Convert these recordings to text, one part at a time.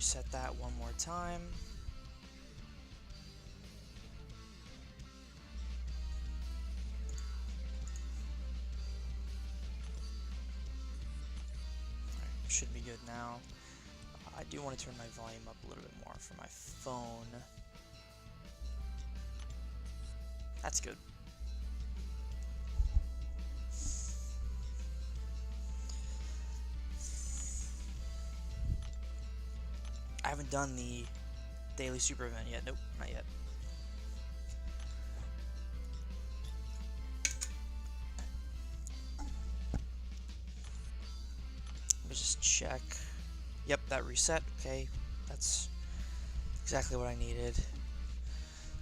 reset that one more time. Alright, should be good now. I do want to turn my volume up a little bit more for my phone. That's good. I haven't done the daily super event yet. Nope, not yet. Let me just check. Yep, that reset. Okay, that's exactly what I needed.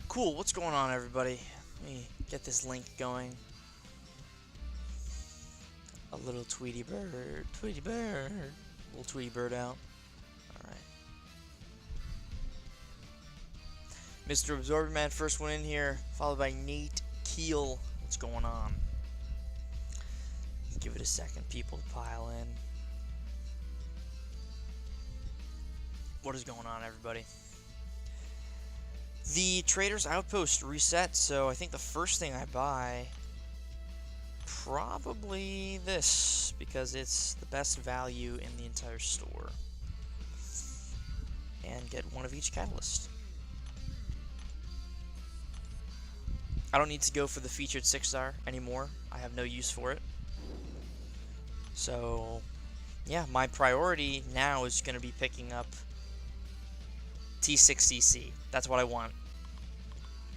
Cool, what's going on, everybody? Let me get this link going. A little Tweety bird, little Tweety bird out. Alright. Mr. Absorber Man, first one in here, followed by Nate Keel. What's going on? Give it a second, people to pile in. What is going on, everybody? The Trader's Outpost reset, so I think the first thing I buy, probably this, because it's the best value in the entire store. And get one of each catalyst. I don't need to go for the featured 6-star anymore. I have no use for it. So, yeah, my priority now is going to be picking up T6CC. That's what I want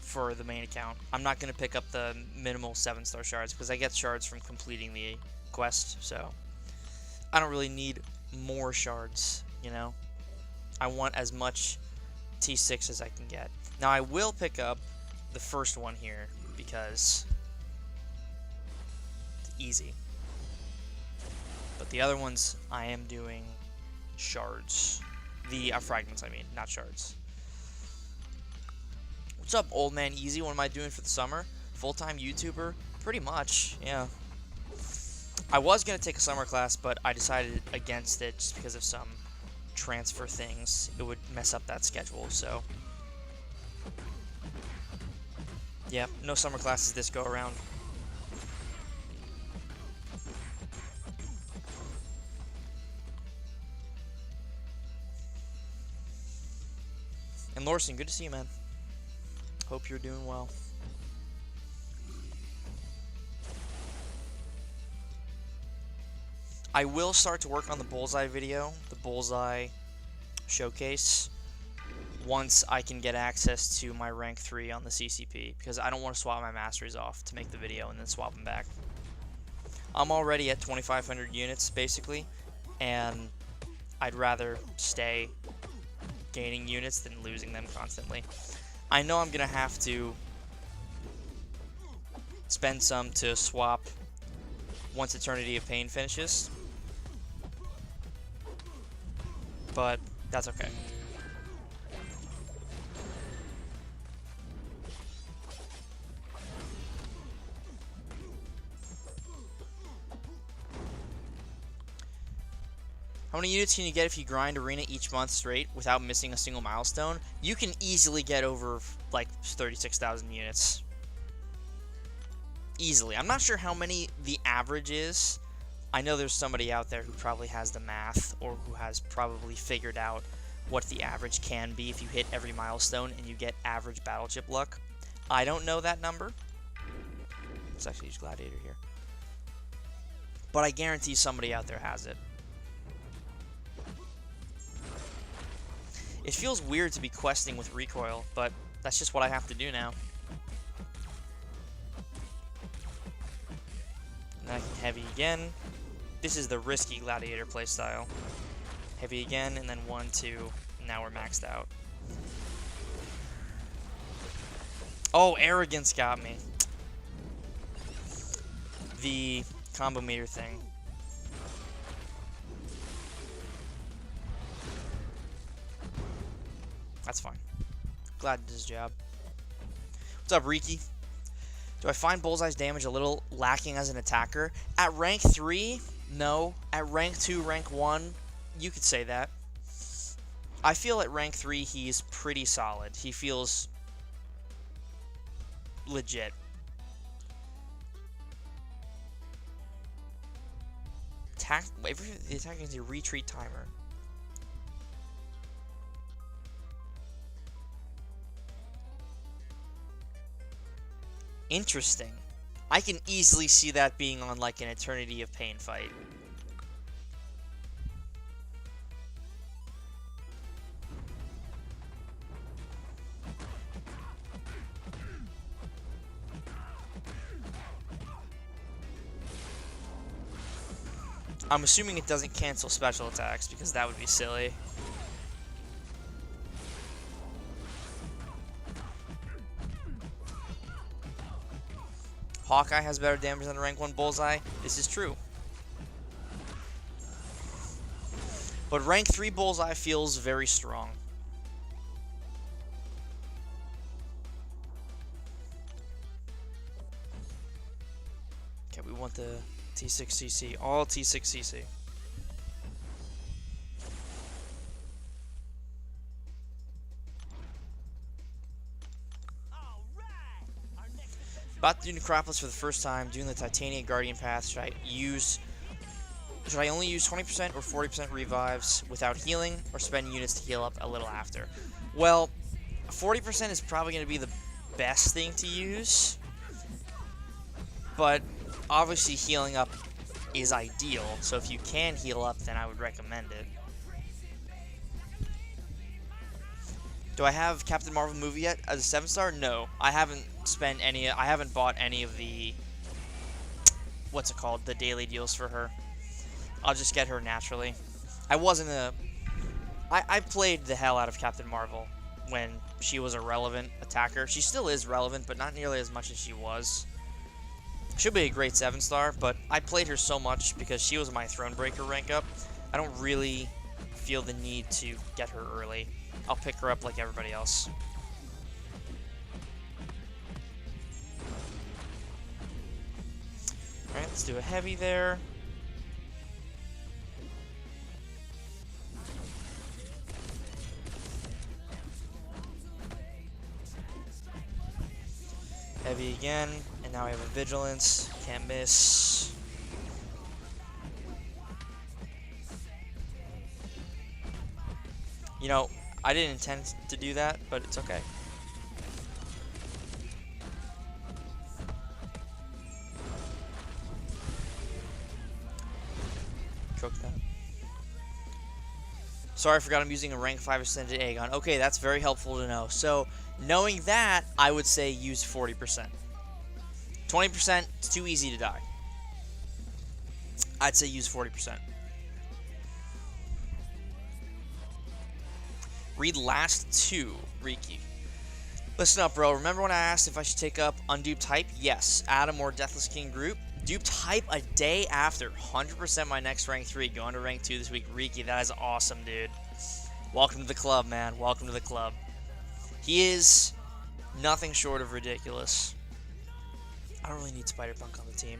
for the main account. I'm not going to pick up the minimal 7-star shards because I get shards from completing the quest, so I don't really need more shards, you know? I want as much T6 as I can get. Now I will pick up the first one here because it's easy. But the other ones I am doing shards. The fragments, I mean, not shards. What's up, Old Man Easy? What am I doing for the summer? Full-time YouTuber? Pretty much, yeah. I was going to take a summer class, but I decided against it just because of some transfer things. It would mess up that schedule, so. Yeah, no summer classes this go around. And Lorson, good to see you, man. Hope you're doing well. I will start to work on the Bullseye video, the Bullseye showcase, once I can get access to my rank 3 on the CCP, because I don't want to swap my masteries off to make the video and then swap them back. I'm already at 2,500 units, basically, and I'd rather stay gaining units than losing them constantly. I know I'm gonna have to spend some to swap once Eternity of Pain finishes, but that's okay. How many units can you get if you grind Arena each month straight without missing a single milestone? You can easily get over, like, 36,000 units. Easily. I'm not sure how many the average is. I know there's somebody out there who probably has the math, or who has probably figured out what the average can be if you hit every milestone and you get average battle chip luck. I don't know that number. Let's actually use Gladiator here. But I guarantee somebody out there has it. It feels weird to be questing with recoil, but that's just what I have to do now. And then I can heavy again. This is the risky Gladiator playstyle. Heavy again, and then 1, 2, and now we're maxed out. Oh, arrogance got me. The combo meter thing. That's fine. Glad it did his job. What's up, Riki? Do I find Bullseye's damage a little lacking as an attacker? At rank 3, no. At rank 2, rank 1, you could say that. I feel at rank 3 he's pretty solid. He feels legit. Attack. The attack is a retreat timer. Interesting. I can easily see that being on like an Eternity of Pain fight. I'm assuming it doesn't cancel special attacks because that would be silly. Hawkeye has better damage than rank 1 Bullseye. This is true. But rank 3 Bullseye feels very strong. Okay, we want the T6CC. All T6CC. About to do Necropolis for the first time, doing the Titania Guardian path. Should I only use 20% or 40% revives without healing, or spend units to heal up a little after? Well, 40% is probably going to be the best thing to use, but obviously healing up is ideal, so if you can heal up, then I would recommend it. Do I have Captain Marvel movie yet as a 7-star? No, I haven't I haven't bought any of the, what's it called, the daily deals for her. I'll just get her naturally. I played the hell out of Captain Marvel when she was a relevant attacker. She still is relevant, but not nearly as much as she was. She'll be a great 7-star, but I played her so much because she was my Thronebreaker rank up. I don't really feel the need to get her early. I'll pick her up like everybody else. Alright, let's do a heavy there. Heavy again, and now we have a Vigilance. Can't miss. You know, I didn't intend to do that, but it's okay. Cook that. Sorry, I forgot I'm using a rank 5 extended Aegon. Okay, that's very helpful to know. So, knowing that, I would say use 40%. 20%, it's too easy to die. I'd say use 40%. Read last 2, Riki. Listen up, bro. Remember when I asked if I should take up unduped hype? Yes. Adam or Deathless King group. Duped hype a day after. 100% my next rank 3. Going to rank 2 this week. Riki, that is awesome, dude. Welcome to the club, man. Welcome to the club. He is nothing short of ridiculous. I don't really need Spider-Punk on the team.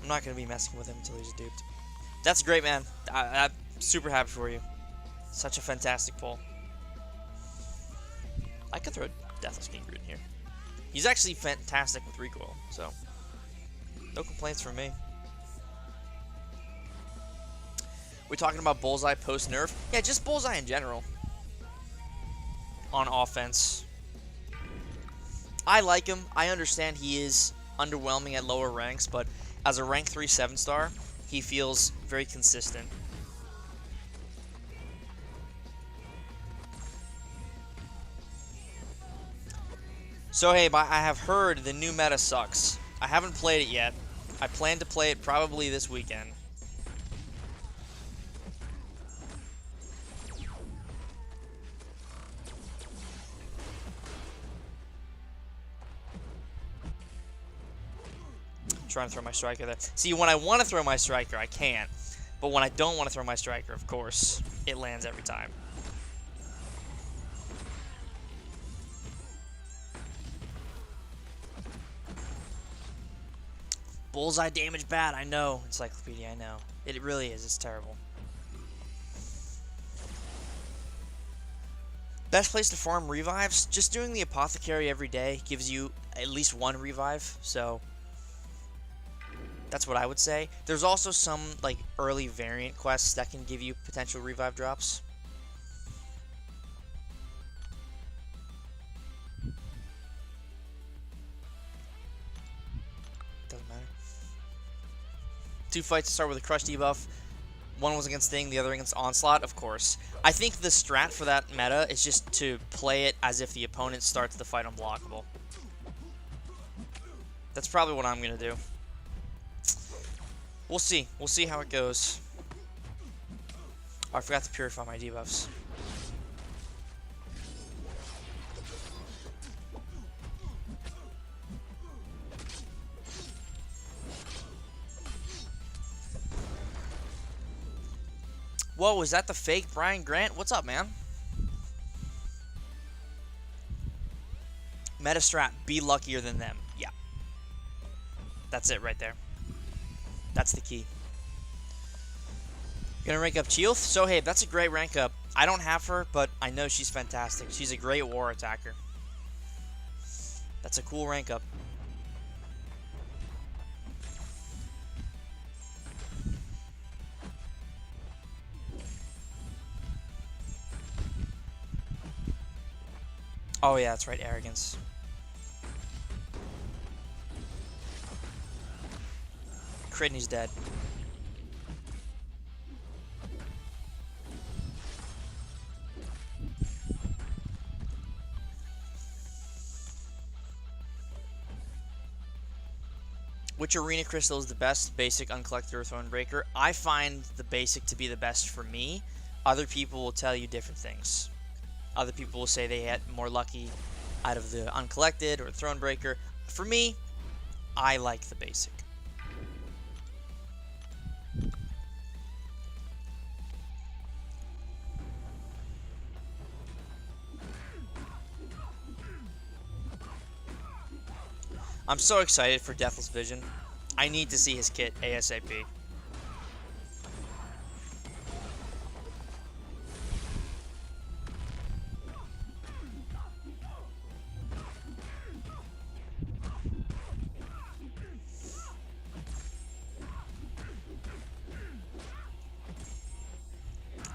I'm not going to be messing with him until he's duped. That's great, man. I'm super happy for you. Such a fantastic pull. I could throw Deathless King Groot in here. He's actually fantastic with recoil, so no complaints from me. We're talking about Bullseye post-nerf? Yeah, just Bullseye in general. On offense. I like him. I understand he is underwhelming at lower ranks, but as a rank 3 7-star, he feels very consistent. So hey, I have heard the new meta sucks. I haven't played it yet. I plan to play it probably this weekend. I'm trying to throw my striker there. See, when I want to throw my striker, I can't. But when I don't want to throw my striker, of course, it lands every time. Bullseye damage bad, I know. Encyclopedia, I know. It really is. It's terrible. Best place to farm revives? Just doing the apothecary every day gives you at least one revive, so that's what I would say. There's also some like early variant quests that can give you potential revive drops. Doesn't matter. 2 fights to start with a crush debuff. One was against Sting, the other against Onslaught, of course. I think the strat for that meta is just to play it as if the opponent starts the fight unblockable. That's probably what I'm going to do. We'll see. We'll see how it goes. Oh, I forgot to purify my debuffs. Whoa, is that the fake Brian Grant? What's up, man? Meta strat, be luckier than them. Yeah. That's it right there. That's the key. Gonna rank up Chilth? So, hey, that's a great rank up. I don't have her, but I know she's fantastic. She's a great war attacker. That's a cool rank up. Oh yeah, that's right, arrogance. Crit and he's dead. Which arena crystal is the best? Basic, uncollected, or Thronebreaker? I find the basic to be the best for me. Other people will tell you different things. Other people will say they had more lucky out of the uncollected or Thronebreaker. For me, I like the basic. I'm so excited for Deathless Vision. I need to see his kit ASAP.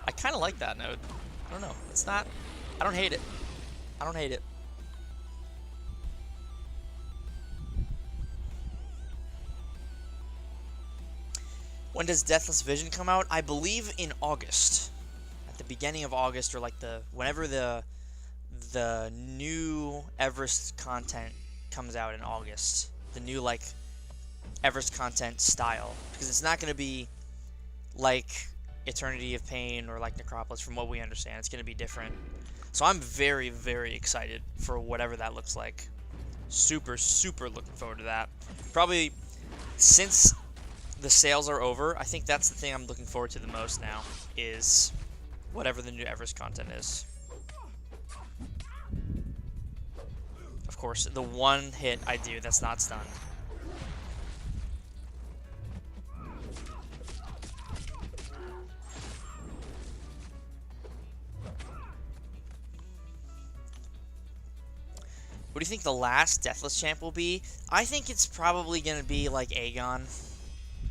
I kind of like that node. I don't know. It's not... I don't hate it. I don't hate it. When does Deathless Vision come out? I believe in August. At the beginning of August, or like whenever the new Everest content comes out in August. The new like Everest content style. Because it's not going to be like Eternity of Pain or like Necropolis from what we understand. It's going to be different. So I'm very, very excited for whatever that looks like. Super, super looking forward to that. Probably since the sales are over, I think that's the thing I'm looking forward to the most now, is whatever the new Everest content is. Of course, the one hit I do that's not stunned. What do you think the last Deathless champ will be? I think it's probably going to be like Aegon.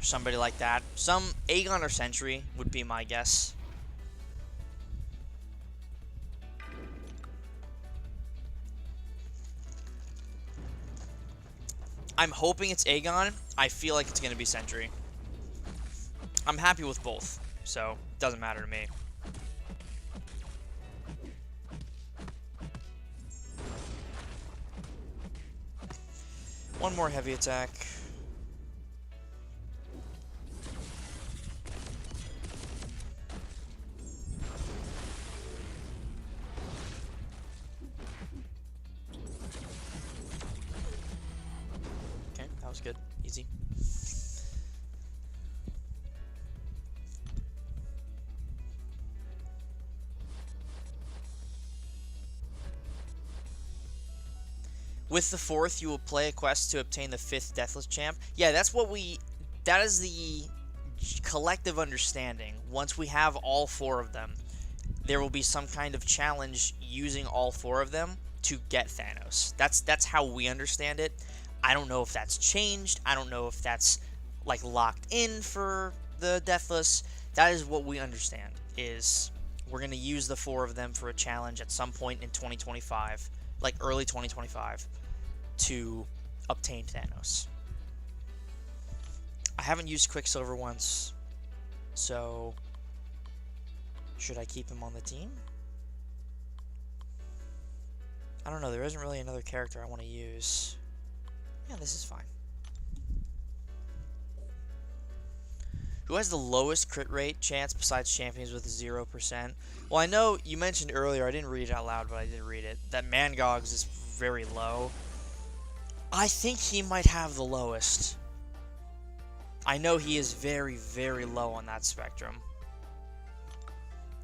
Somebody like that. Some Aegon or Sentry would be my guess. I'm hoping it's Aegon. I feel like it's going to be Sentry. I'm happy with both, so it doesn't matter to me. One more heavy attack. Okay, that was good. Easy. With the 4th, you will play a quest to obtain the 5th Deathless champ. Yeah, that's what that is the collective understanding. Once we have all 4 of them, there will be some kind of challenge using all 4 of them to get Thanos. That's how we understand it. I don't know if that's changed. I don't know if that's like locked in for the deathless. That is what we understand, is we're going to use the 4 of them for a challenge at some point in 2025, like early 2025, to obtain Thanos. I haven't used Quicksilver once, so should I keep him on the team? I don't know, there isn't really another character I want to use. Yeah, this is fine. Who has the lowest crit rate chance besides champions with 0%? Well, I know you mentioned earlier, I didn't read it out loud, but I did read it, that Mangog's is very low. I think he might have the lowest. I know he is very, very low on that spectrum.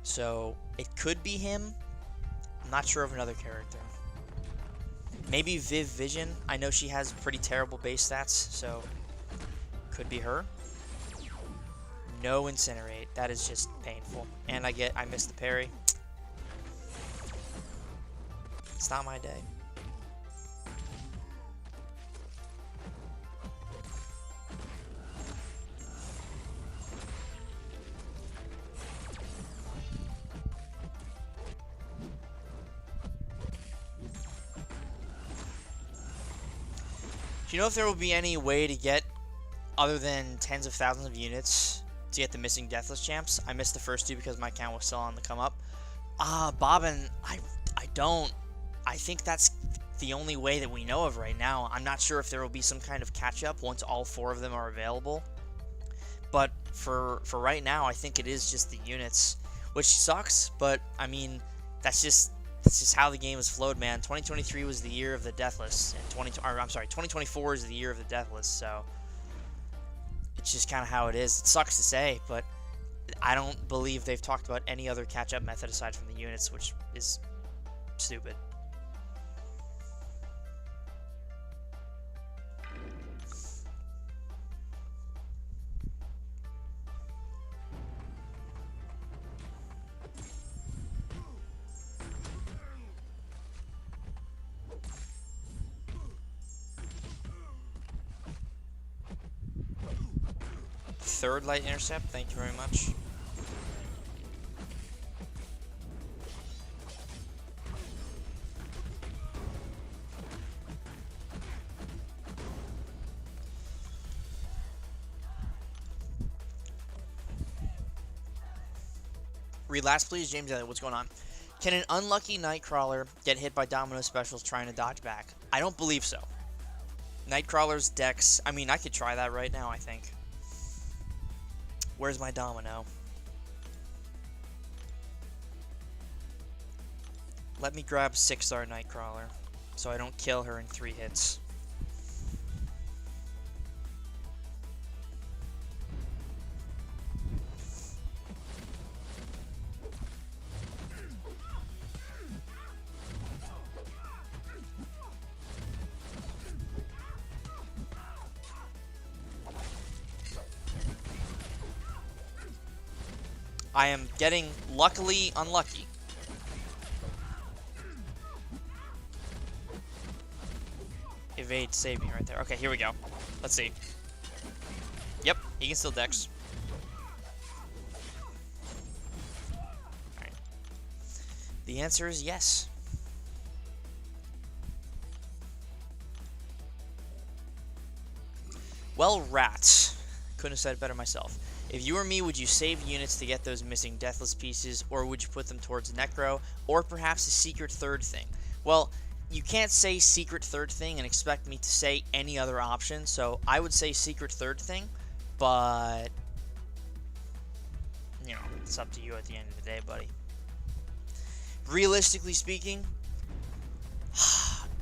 So, it could be him. I'm not sure of another character. Maybe Viv Vision. I know she has pretty terrible base stats, so could be her. No Incinerate. That is just painful. And I missed the parry. It's not my day. Do you know if there will be any way to get, other than tens of thousands of units, to get the missing Deathless champs? I missed the first 2 because my account was still on the come up. Bobbin, I don't. I think that's the only way that we know of right now. I'm not sure if there will be some kind of catch-up once all 4 of them are available. But for right now, I think it is just the units, which sucks, but, I mean, that's just how the game has flowed, man. 2023 was the year of the Deathless, and 2024 is the year of the Deathless, so it's just kind of how it is. It sucks to say, but I don't believe they've talked about any other catch-up method aside from the units, which is stupid. Third light intercept, thank you very much. Read last, please, James Elliott. What's going on? Can an unlucky Nightcrawler get hit by Domino specials trying to dodge back? I don't believe so. Nightcrawler's dex, I mean, I could try that right now, I think. Where's my Domino? Let me grab 6-star Nightcrawler so I don't kill her in 3 hits. I am getting luckily unlucky. Evade saved me right there. Okay, here we go. Let's see. Yep, he can still dex. Alright. The answer is yes. Well, rats. Couldn't have said it better myself. If you were me, would you save units to get those missing Deathless pieces, or would you put them towards Necro, or perhaps a secret third thing? Well, you can't say secret third thing and expect me to say any other option, so I would say secret third thing, but, you know, it's up to you at the end of the day, buddy. Realistically speaking,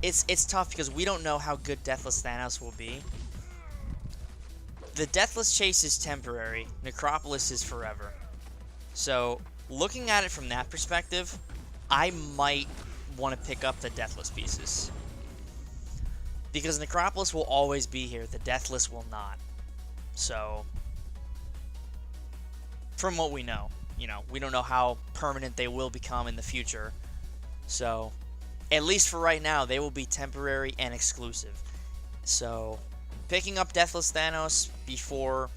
it's tough because we don't know how good Deathless Thanos will be. The Deathless chase is temporary, Necropolis is forever. So, looking at it from that perspective, I might want to pick up the Deathless pieces. Because Necropolis will always be here, the Deathless will not. So, from what we know. we don't know how permanent they will become in the future. So, at least for right now, they will be temporary and exclusive. So, picking up Deathless Thanos before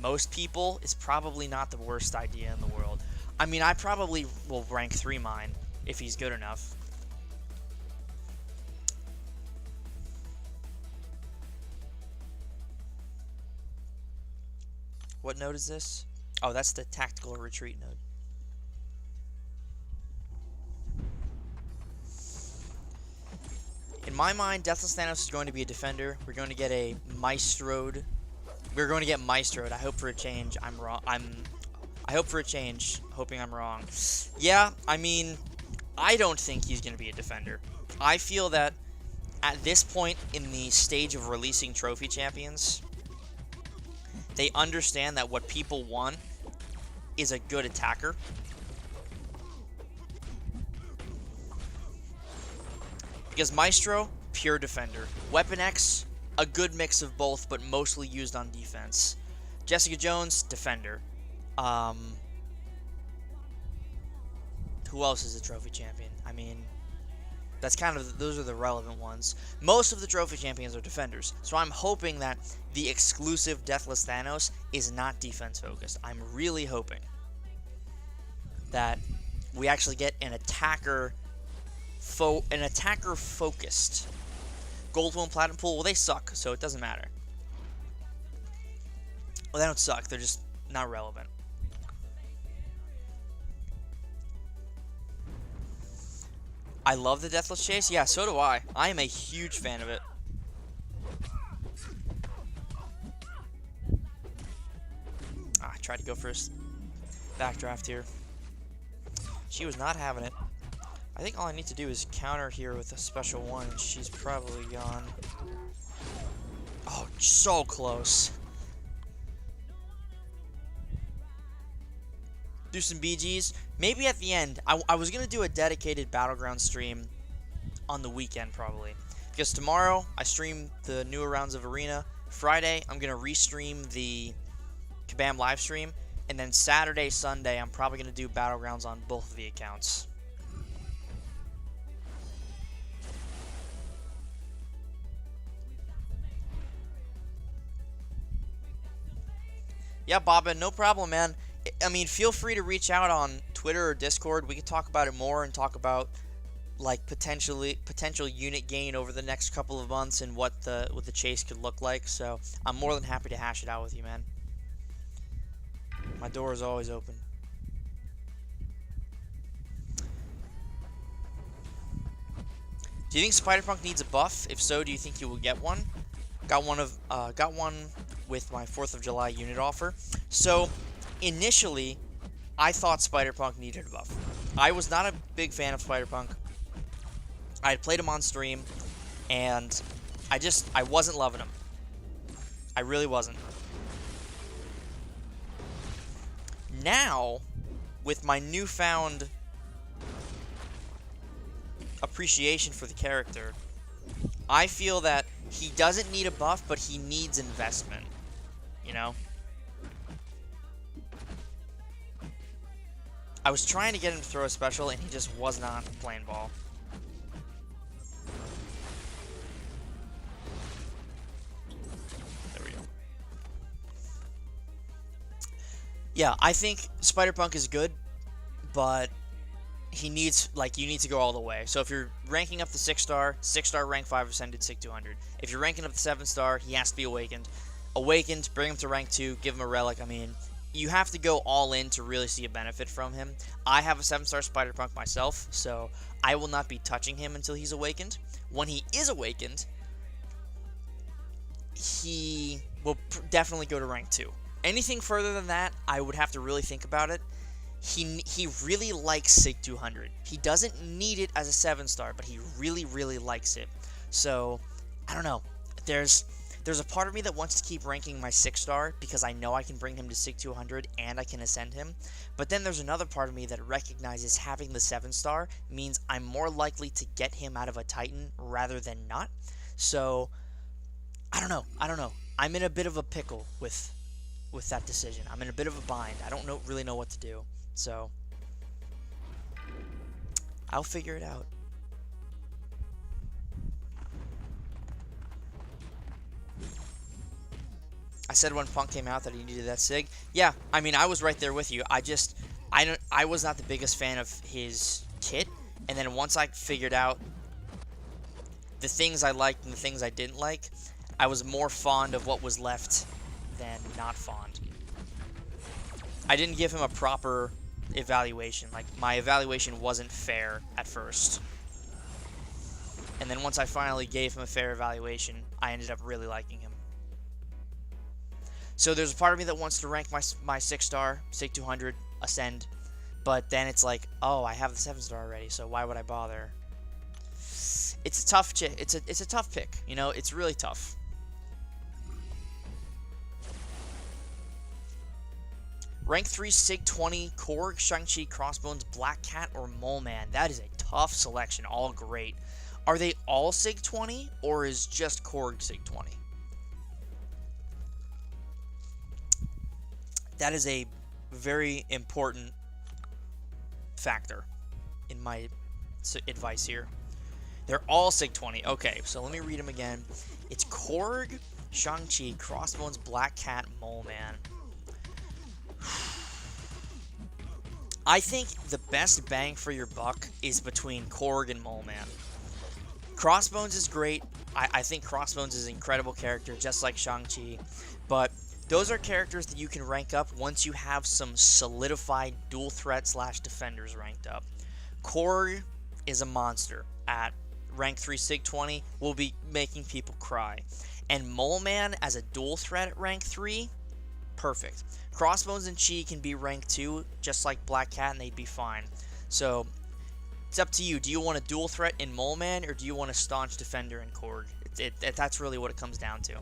most people is probably not the worst idea in the world. I mean, I probably will rank 3 mine if he's good enough. What node is this? Oh, that's the tactical retreat node. In my mind, Deathless Thanos is going to be a defender. We're going to get a Maestroed. We're going to get Maestroed. I hope for a change. I'm wrong. I hope for a change. Hoping I'm wrong. Yeah, I mean, I don't think he's going to be a defender. I feel that at this point in the stage of releasing trophy champions, they understand that what people want is a good attacker. Because Maestro, pure defender. Weapon X, a good mix of both, but mostly used on defense. Jessica Jones, defender. Who else is a trophy champion? I mean, that's kind of, those are the relevant ones. Most of the trophy champions are defenders, so I'm hoping that the exclusive Deathless Thanos is not defense focused. I'm really hoping that we actually get an attacker focused Gold 1 Platinum Pool. Well, they suck, so it doesn't matter. Well, they don't suck, they're just not relevant. I love the Deathless Chase. Yeah, so do I. I am a huge fan of it. I tried to go for a backdraft here. She was not having it. I think all I need to do is counter here with a special one, and she's probably gone. Oh, so close. Do some BGs. Maybe at the end. I was going to do a dedicated Battleground stream on the weekend, probably. Because tomorrow, I stream the newer rounds of Arena. Friday, I'm going to restream the Kabam live stream. And then Saturday, Sunday, I'm probably going to do Battlegrounds on both of the accounts. Yeah, Baba, no problem, man. I mean, feel free to reach out on Twitter or Discord. We can talk about it more and talk about like potential unit gain over the next couple of months and what the chase could look like. So I'm more than happy to hash it out with you, man. My door is always open. Do you think Spider-Punk needs a buff? If so, do you think you will get one? Got one with my 4th of July unit offer. So initially, I thought Spider-Punk needed a buff. I was not a big fan of Spider-Punk. I had played him on stream, and I wasn't loving him. I really wasn't. Now, with my newfound appreciation for the character, I feel that he doesn't need a buff, but he needs investment. You know? I was trying to get him to throw a special, and he just was not playing ball. There we go. Yeah, I think Spider-Punk is good, but he needs, like, you need to go all the way. So if you're ranking up the 6-star, 6-star rank 5 ascended, SIG 200. If you're ranking up the 7-star, he has to be awakened. Awakened, bring him to rank 2, give him a relic. I mean, you have to go all in to really see a benefit from him. I have a 7-star Spider-Punk myself, so I will not be touching him until he's awakened. When he is awakened, he will definitely go to rank 2. Anything further than that, I would have to really think about it. He really likes SIG 200. He doesn't need it as a 7-star, but he really, really likes it. So, I don't know. There's a part of me that wants to keep ranking my 6-star because I know I can bring him to SIG 200 and I can ascend him. But then there's another part of me that recognizes having the 7-star means I'm more likely to get him out of a Titan rather than not. So, I don't know. I'm in a bit of a pickle with with that decision. I'm in a bit of a bind. I don't really know what to do. So I'll figure it out. I said when Punk came out that he needed that sig. Yeah, I mean, I was right there with you. I was not the biggest fan of his kit, and then once I figured out the things I liked and the things I didn't like, I was more fond of what was left than not fond. I didn't give him a proper evaluation. Like, my evaluation wasn't fair at first. And then once I finally gave him a fair evaluation, I ended up really liking him. So there's a part of me that wants to rank my 6-star, SIG 200, Ascend, but then it's like, oh, I have the 7-star already, so why would I bother? It's a tough it's a tough pick, you know, it's really tough. Rank 3 SIG 20, Korg, Shang-Chi, Crossbones, Black Cat, or Mole Man. That is a tough selection, all great. Are they all SIG 20, or is just Korg SIG 20? That is a very important factor in my advice here. They're all SIG 20. Okay, so let me read them again. It's Korg, Shang-Chi, Crossbones, Black Cat, Mole Man. I think the best bang for your buck is between Korg and Mole Man. Crossbones is great. I think Crossbones is an incredible character, just like Shang-Chi. But those are characters that you can rank up once you have some solidified dual threat / defenders ranked up. Korg is a monster. At rank 3 SIG 20 will be making people cry. And Mole Man as a dual threat at rank 3, perfect. Crossbones and Chi can be rank 2, just like Black Cat, and they'd be fine. So it's up to you. Do you want a dual threat in Mole Man, or do you want a staunch defender in Korg? That's really what it comes down to.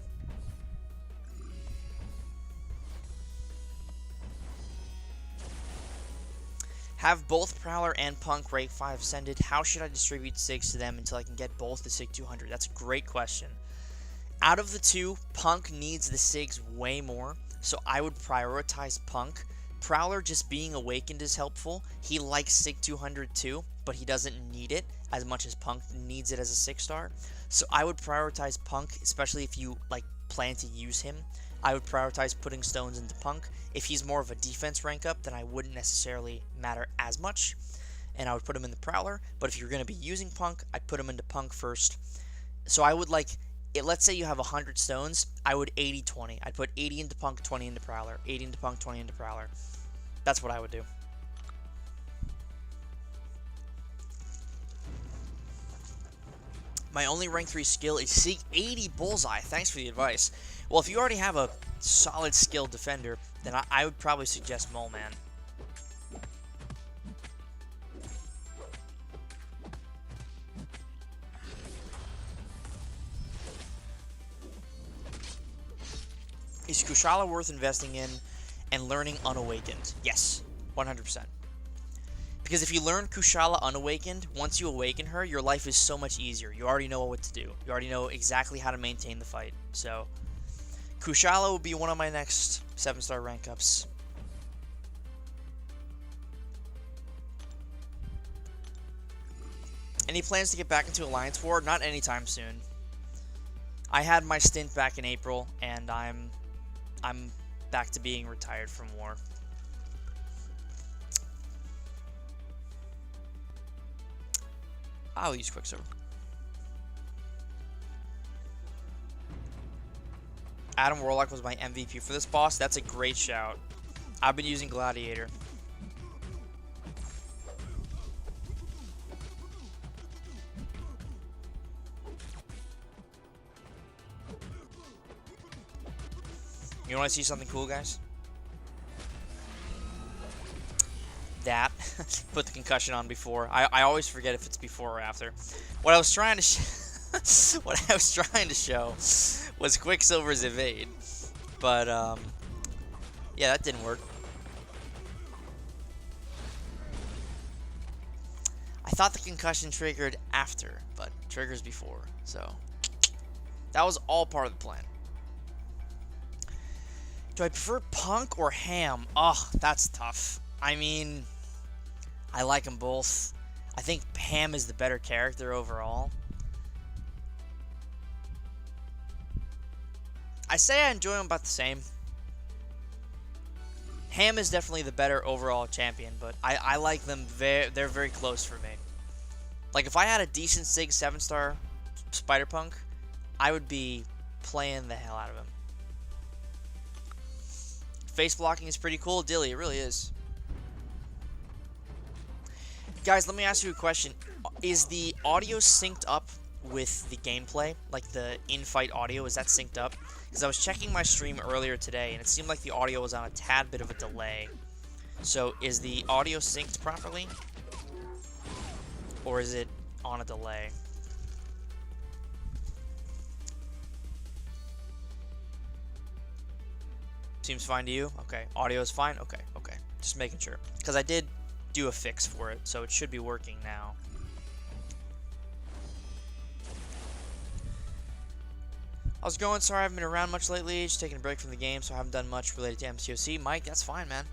Have both Prowler and Punk rank 5 ascended. How should I distribute SIGs to them until I can get both the SIG 200? That's a great question. Out of the two, Punk needs the SIGs way more, so I would prioritize Punk. Prowler just being awakened is helpful. He likes SIG 200 too, but he doesn't need it as much as Punk needs it as a 6-star. So I would prioritize Punk, especially if you plan to use him. I would prioritize putting stones into Punk. If he's more of a defense rank up, then I wouldn't necessarily matter as much, and I would put him in the Prowler. But if you're going to be using Punk, I'd put him into Punk first. So I would let's say you have 100 stones, I would 80-20. I'd put 80 into Punk, 20 into Prowler. 80 into Punk, 20 into Prowler. That's what I would do. My only rank 3 skill is SIG 80 Bullseye. Thanks for the advice. Well, if you already have a solid skilled defender, then I would probably suggest Mole Man. Is Kushala worth investing in and learning unawakened? Yes, 100%. Because if you learn Kushala unawakened, once you awaken her, your life is so much easier. You already know what to do. You already know exactly how to maintain the fight. So Kushala will be one of my next 7-star rank ups. Any plans to get back into Alliance War? Not anytime soon. I had my stint back in April, and I'm back to being retired from war. I'll use Quicksilver. Adam Warlock was my MVP for this boss. That's a great shout. I've been using Gladiator. You want to see something cool, guys? That. Put the concussion on before. I always forget if it's before or after. What I was trying to show was Quicksilver's evade, but yeah, that didn't work. I thought the concussion triggered after, but it triggers before, so that was all part of the plan. Do I prefer Punk or Ham? Oh, that's tough. I mean, I like them both. I think Ham is the better character overall. I say I enjoy them about the same. Ham is definitely the better overall champion, but I like them. They're very close for me. Like, if I had a decent Sig 7-star Spider-Punk, I would be playing the hell out of him. Face blocking is pretty cool, Dilly. It really is. Guys, let me ask you a question. Is the audio synced up with the gameplay? Like, the in-fight audio, is that synced up? Because I was checking my stream earlier today, and it seemed like the audio was on a tad bit of a delay. So, is the audio synced properly? Or is it on a delay? Seems fine to you? Okay. Audio is fine? Okay, okay. Just making sure. Because I did do a fix for it, so it should be working now. How's it going? Sorry I haven't been around much lately. Just taking a break from the game, so I haven't done much related to MCOC. Mike, that's fine, man.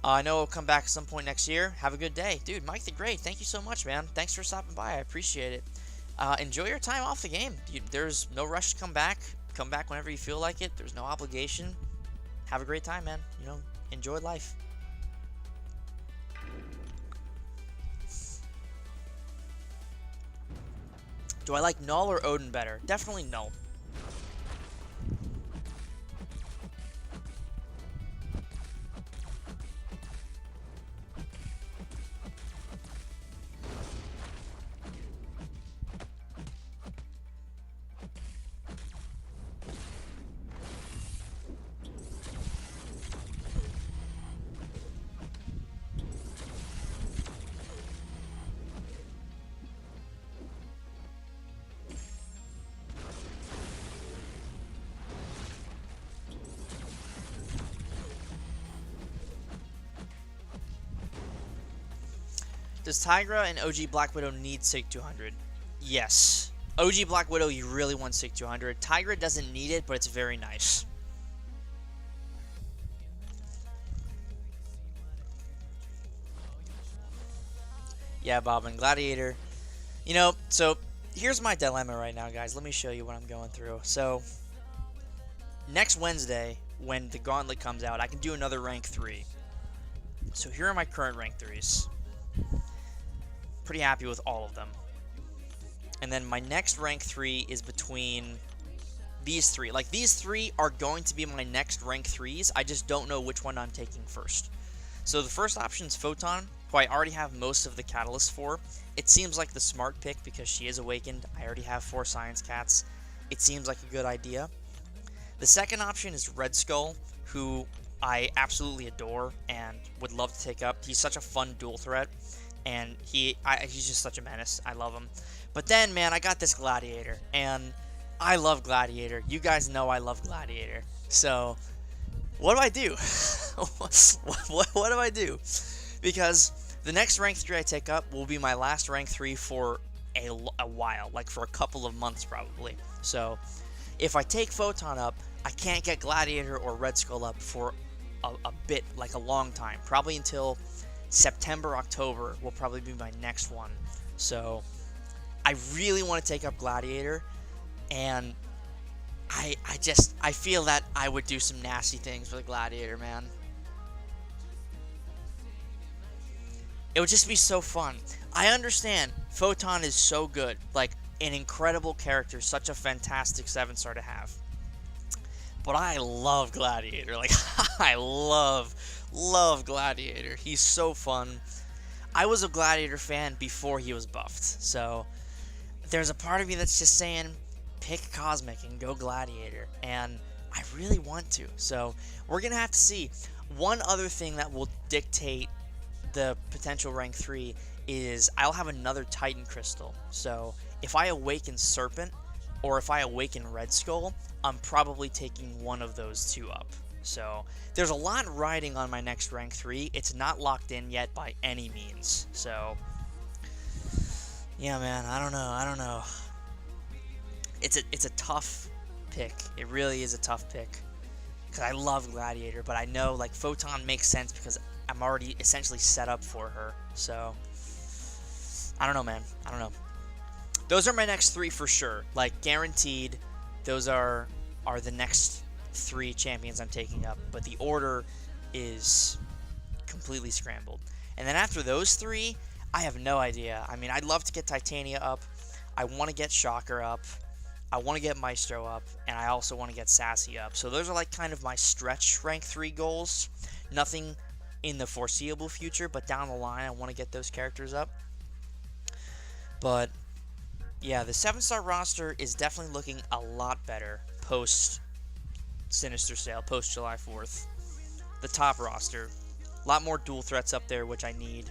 I know I'll come back at some point next year. Have a good day. Dude, Mike the Great, thank you so much, man. Thanks for stopping by. I appreciate it. Enjoy your time off the game. There's no rush to come back. Come back whenever you feel like it. There's no obligation. Have a great time, man. You know, enjoy life. Do I like Null or Odin better? Definitely Null. Does Tigra and OG Black Widow need Sig 200? Yes. OG Black Widow, you really want Sig 200. Tigra doesn't need it, but it's very nice. Yeah, Bob and Gladiator. You know, so here's my dilemma right now, guys. Let me show you what I'm going through. So, next Wednesday, when the Gauntlet comes out, I can do another rank 3. So here are my current rank 3s. Pretty happy with all of them. And then my next rank 3 is between these 3. Like, these 3 are going to be my next rank 3s. I just don't know which one I'm taking first. So the first option is Photon, who I already have most of the catalysts for. It seems like the smart pick because she is awakened. I already have 4 Science Cats. It seems like a good idea. The second option is Red Skull, who I absolutely adore and would love to take up. He's such a fun dual threat. And he's just such a menace. I love him. But then, man, I got this Gladiator. And I love Gladiator. You guys know I love Gladiator. So, what do I do? what do I do? Because the next rank 3 I take up will be my last rank 3 for a while. Like, for a couple of months, probably. So, if I take Photon up, I can't get Gladiator or Red Skull up for a bit, like a long time. Probably until September, October will probably be my next one. So I really want to take up Gladiator, and I feel that I would do some nasty things with Gladiator, man. It would just be so fun. I understand Photon is so good, like an incredible character, such a fantastic 7-star to have. But I love Gladiator. Like, I love Gladiator. He's so fun. I was a Gladiator fan before he was buffed. So, there's a part of me that's just saying, pick Cosmic and go Gladiator. And I really want to. So, we're going to have to see. One other thing that will dictate the potential rank 3 is I'll have another Titan Crystal. So, if I awaken Serpent, or if I awaken Red Skull, I'm probably taking one of those 2 up. So, there's a lot riding on my next rank 3. It's not locked in yet by any means. So, yeah, man, I don't know. It's a tough pick. It really is a tough pick. because I love Gladiator, but I know like Photon makes sense because I'm already essentially set up for her. So I don't know, man. I don't know. Those are my next 3 for sure. Like guaranteed, those are the next 3 champions I'm taking up. But the order is completely scrambled. And then after those 3, I have no idea. I mean, I'd love to get Titania up. I want to get Shocker up. I want to get Maestro up. And I also want to get Sassy up. So those are like kind of my stretch rank 3 goals. Nothing in the foreseeable future, but down the line, I want to get those characters up. But yeah, the 7-star roster is definitely looking a lot better post Sinister Sale, post July 4th. The top roster, a lot more dual threats up there, which I need.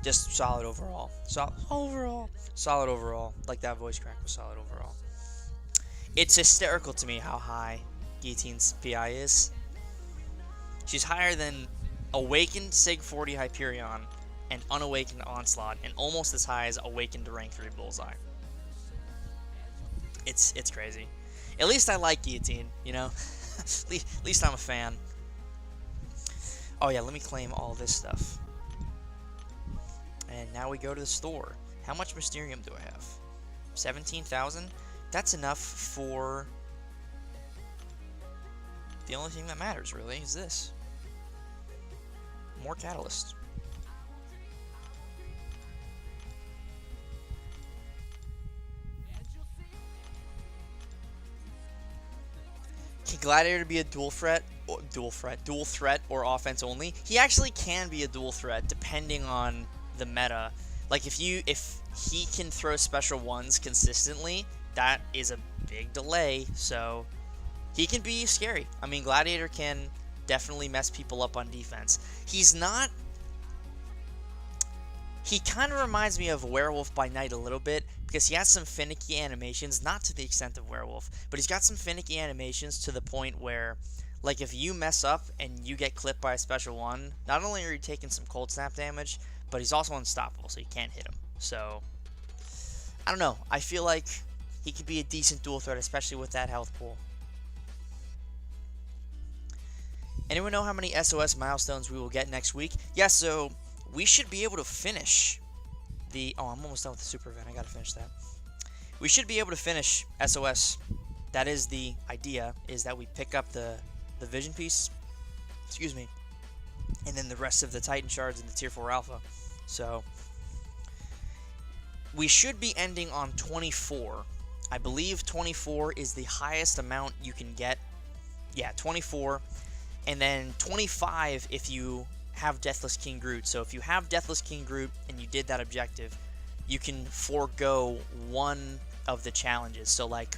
Just solid overall. Solid overall. Like that voice crack was solid overall. It's hysterical to me how high Guillotine's PI is. She's higher than Awakened Sig 40 Hyperion and Unawakened Onslaught, and almost as high as Awakened Rank 3 Bullseye. It's crazy. At least I like Guillotine, you know? At least I'm a fan. Oh yeah, let me claim all this stuff. And now we go to the store. How much Mysterium do I have? 17,000? That's enough for... The only thing that matters, really, is this. More Catalyst. Can Gladiator be a dual threat, or offense only? He actually can be a dual threat, depending on the meta. Like, if he can throw special ones consistently, that is a big delay, so he can be scary. I mean, Gladiator can definitely mess people up on defense. He kind of reminds me of Werewolf by Night a little bit, because he has some finicky animations, not to the extent of Werewolf, but he's got some finicky animations to the point where, like, if you mess up and you get clipped by a special one, not only are you taking some cold snap damage, but he's also unstoppable, so you can't hit him. So, I don't know. I feel like he could be a decent dual threat, especially with that health pool. Anyone know how many SOS milestones we will get next week? Yeah, so we should be able to finish the... Oh, I'm almost done with the super event. I gotta finish that. We should be able to finish SOS. That is the idea, is that we pick up the vision piece. Excuse me. And then the rest of the Titan shards and the tier 4 alpha. So we should be ending on 24. I believe 24 is the highest amount you can get. Yeah, 24. And then 25 if you have Deathless King Groot. So if you have Deathless King Groot and you did that objective, you can forego one of the challenges. So like,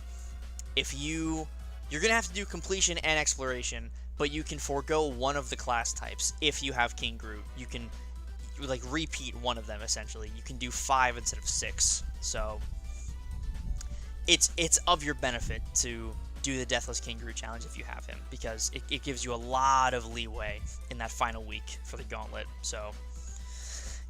if you're gonna have to do completion and exploration, but you can forego one of the class types if you have King Groot. You can like repeat one of them essentially. You can do 5 instead of 6. So it's of your benefit to do the Deathless King Groot challenge if you have him, because it gives you a lot of leeway in that final week for the gauntlet. So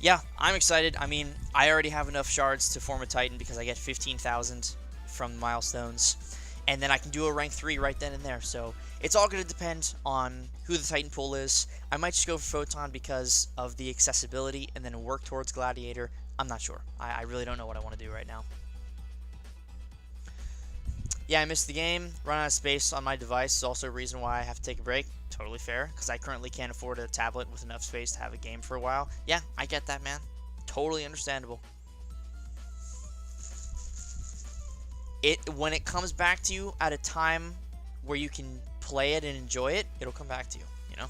yeah, I'm excited. I mean, I already have enough shards to form a Titan because I get 15,000 from milestones, and then I can do a rank 3 right then and there. So it's all going to depend on who the Titan pool is. I might just go for Photon because of the accessibility and then work towards Gladiator. I'm not sure. I really don't know what I want to do right now. Yeah, I missed the game. Run out of space on my device is also a reason why I have to take a break. Totally fair, because I currently can't afford a tablet with enough space to have a game for a while. Yeah, I get that, man. Totally understandable. When it comes back to you at a time where you can play it and enjoy it, it'll come back to you, you know?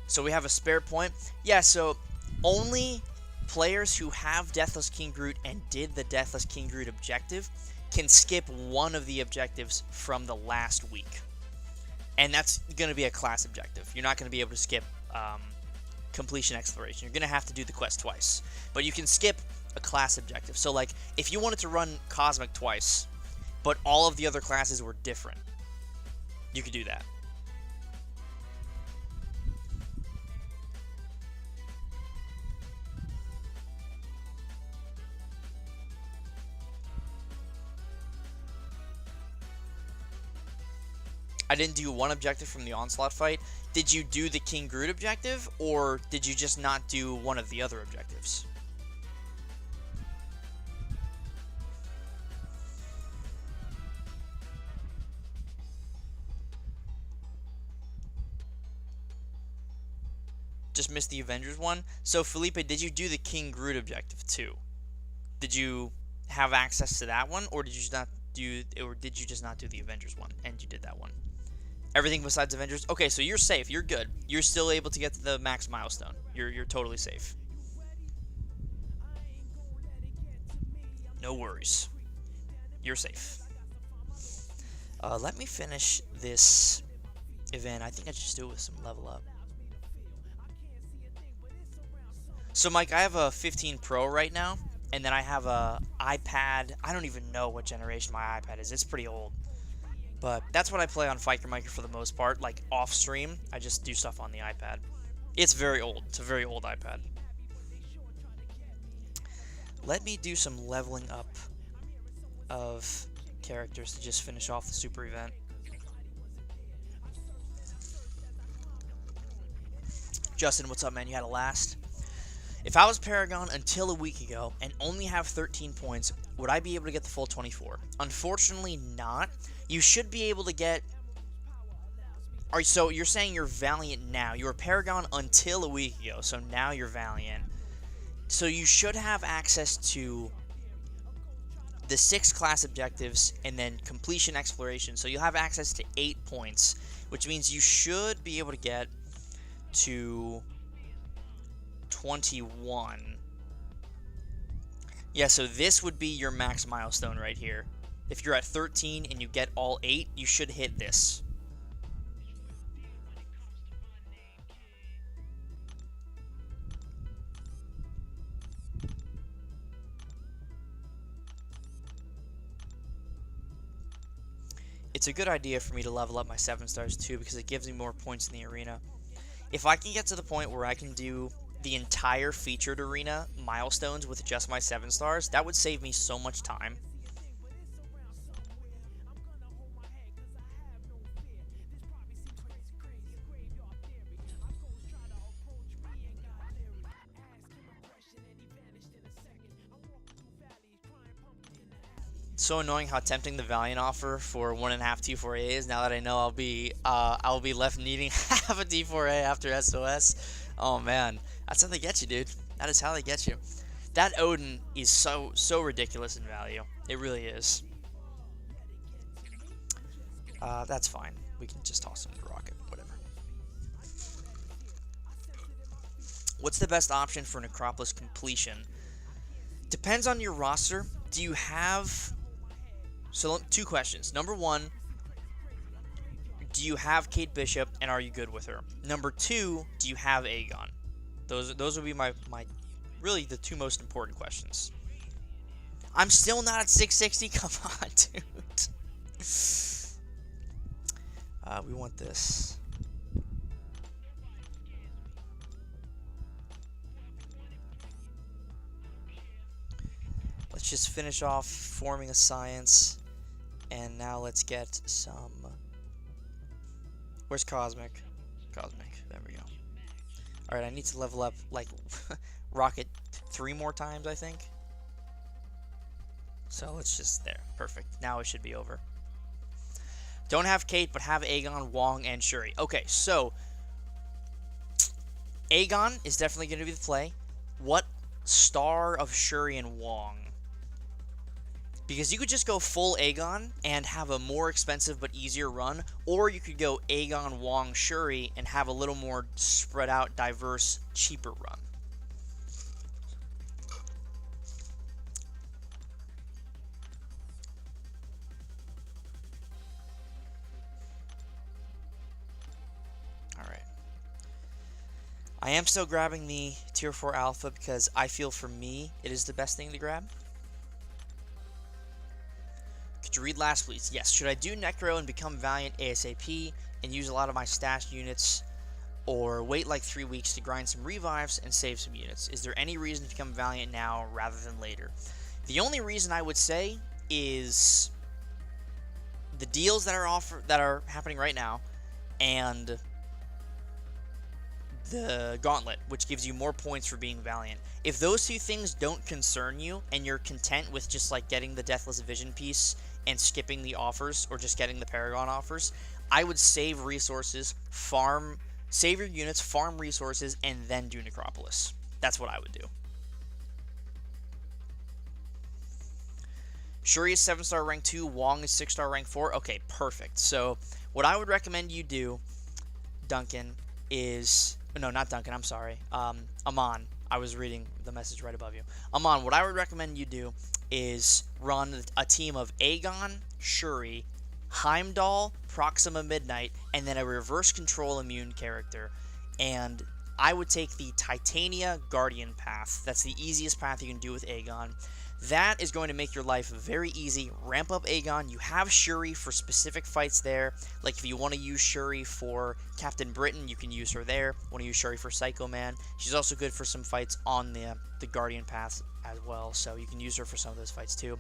So we have a spare point. Yeah, so only players who have Deathless King Groot and did the Deathless King Groot objective can skip one of the objectives from the last week. And that's going to be a class objective. You're not going to be able to skip completion exploration. You're going to have to do the quest twice. But you can skip a class objective. So like, if you wanted to run Cosmic twice, but all of the other classes were different, you could do that. I didn't do one objective from the Onslaught fight. Did you do the King Groot objective, or did you just not do one of the other objectives? Just missed the Avengers one. So Felipe, did you do the King Groot objective too? Did you have access to that one, or did you just not do, or did you just not do the Avengers one and you did that one? Everything besides Avengers. Okay, so you're safe. You're good. You're still able to get to the max milestone. You're totally safe. No worries. You're safe. Let me finish this event. I think I should just do it with some level up. So, Mike, I have a 15 Pro right now, and then I have a iPad. I don't even know what generation my iPad is. It's pretty old. But that's what I play on Fiker Miker for the most part. Like, off-stream, I just do stuff on the iPad. It's very old. It's a very old iPad. Let me do some leveling up of characters to just finish off the super event. Justin, what's up, man? You had a last? If I was Paragon until a week ago and only have 13 points, would I be able to get the full 24? Unfortunately not. You should be able to get... Alright, so you're saying you're Valiant now. You were Paragon until a week ago, so now you're Valiant. So you should have access to the 6 class objectives and then completion exploration. So you'll have access to 8 points, which means you should be able to get to 21. Yeah, so this would be your max milestone right here. If you're at 13 and you get all 8, you should hit this. It's a good idea for me to level up my 7 stars too, because it gives me more points in the arena. If I can get to the point where I can do the entire featured arena milestones with just my 7 stars, that would save me so much time. So annoying how tempting the Valiant offer for 1.5 T4A is. Now that I know I'll be left needing half a T4A after SOS. Oh man, that's how they get you, dude. That is how they get you. That Odin is so ridiculous in value. It really is. That's fine. We can just toss him to rocket, whatever. What's the best option for Necropolis completion? Depends on your roster. Do you have... So, 2 questions. Number 1, do you have Kate Bishop, and are you good with her? Number 2, do you have Aegon? Those would be my really the 2 most important questions. I'm still not at 660? Come on, dude. We want this. Let's just finish off forming a science, and now let's get some... Where's Cosmic? Cosmic, there we go. Alright, I need to level up, like, Rocket 3 more times, I think. So let's just, there, perfect. Now it should be over. Don't have Kate, but have Aegon, Wong, and Shuri. Okay, so, Aegon is definitely going to be the play. What star of Shuri and Wong? Because you could just go full Aegon and have a more expensive but easier run, or you could go Aegon, Wong, Shuri and have a little more spread out, diverse, cheaper run. Alright. I am still grabbing the Tier 4 Alpha because I feel for me it is the best thing to grab. Could you read last, please? Yes. Should I do Necro and become Valiant ASAP and use a lot of my stashed units, or wait like 3 weeks to grind some revives and save some units? Is there any reason to become Valiant now rather than later? The only reason I would say is the deals that are happening right now, and the gauntlet, which gives you more points for being valiant. If those two things don't concern you and you're content with just like getting the deathless vision piece and skipping the offers or just getting the paragon offers, I would save resources, save your units, farm resources, and then do Necropolis. That's what I would do. Shuri is 7-star rank 2, Wong is 6-star rank 4. Okay, perfect. So what I would recommend you do, Duncan, is... No, not Duncan, I'm sorry. Amon. I was reading the message right above you. Amon, what I would recommend you do is run a team of Aegon, Shuri, Heimdall, Proxima Midnight, and then a reverse control immune character. And I would take the Titania Guardian path. That's the easiest path you can do with Aegon. That is going to make your life very easy. Ramp up Aegon. You have Shuri for specific fights there. Like if you want to use Shuri for Captain Britain, you can use her there. Want to use Shuri for Psycho Man. She's also good for some fights on the Guardian path as well. So you can use her for some of those fights too.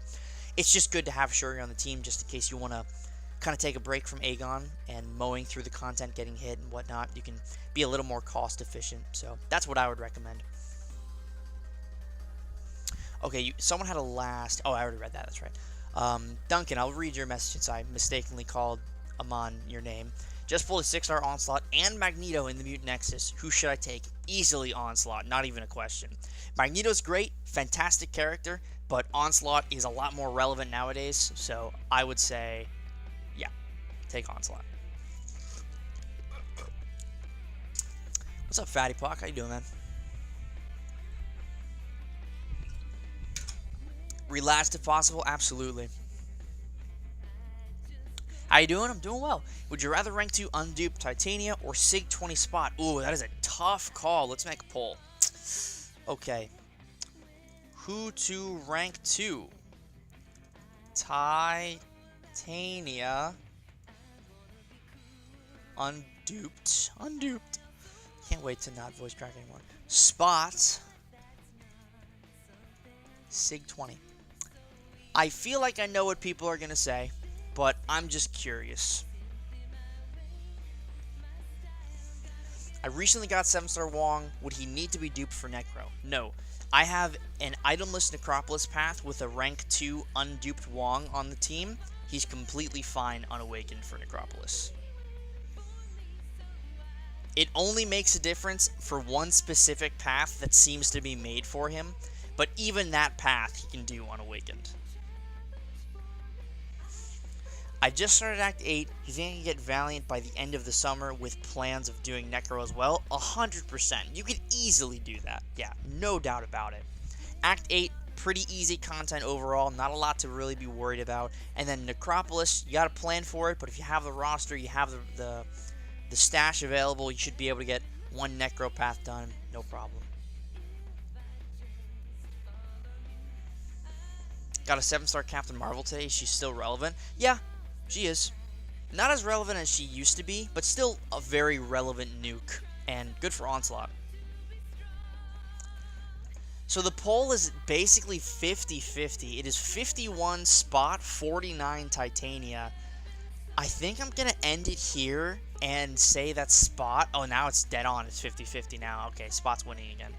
It's just good to have Shuri on the team just in case you want to kind of take a break from Aegon and mowing through the content, getting hit and whatnot. You can be a little more cost efficient. So that's what I would recommend. Okay, someone had a last... Oh, I already read that. That's right. Duncan, I'll read your message since I mistakenly called Amon your name. Just pulled a 6-star Onslaught and Magneto in the Mutant Nexus. Who should I take? Easily Onslaught. Not even a question. Magneto's great. Fantastic character. But Onslaught is a lot more relevant nowadays. So I would say, yeah, take Onslaught. What's up, Fatty Pock? How you doing, man? Relast if possible? Absolutely. How you doing? I'm doing well. Would you rather rank 2 undupe Titania or Sig 20 spot? Ooh, that is a tough call. Let's make a poll. Okay. Who to rank 2? Titania. Unduped. Unduped. Can't wait to not voice crack anymore. Spot. Sig 20. I feel like I know what people are going to say, but I'm just curious. I recently got 7-star Wong. Would he need to be duped for Necro? No. I have an itemless Necropolis path with a rank 2 unduped Wong on the team. He's completely fine unawakened for Necropolis. It only makes a difference for one specific path that seems to be made for him, but even that path he can do unawakened. I just started Act 8. He's going to get Valiant by the end of the summer with plans of doing Necro as well. 100%. You could easily do that. Yeah, no doubt about it. Act 8, pretty easy content overall. Not a lot to really be worried about. And then Necropolis, you got to plan for it. But if you have the roster, you have the stash available, you should be able to get one Necro path done. No problem. Got a 7-star Captain Marvel today. She's still relevant. Yeah. She is. Not as relevant as she used to be, but still a very relevant nuke, and good for Onslaught. So the poll is basically 50-50. It is 51 Spot, 49 Titania. I think I'm going to end it here and say that Spot... Oh, now it's dead on. It's 50-50 now. Okay, Spot's winning again.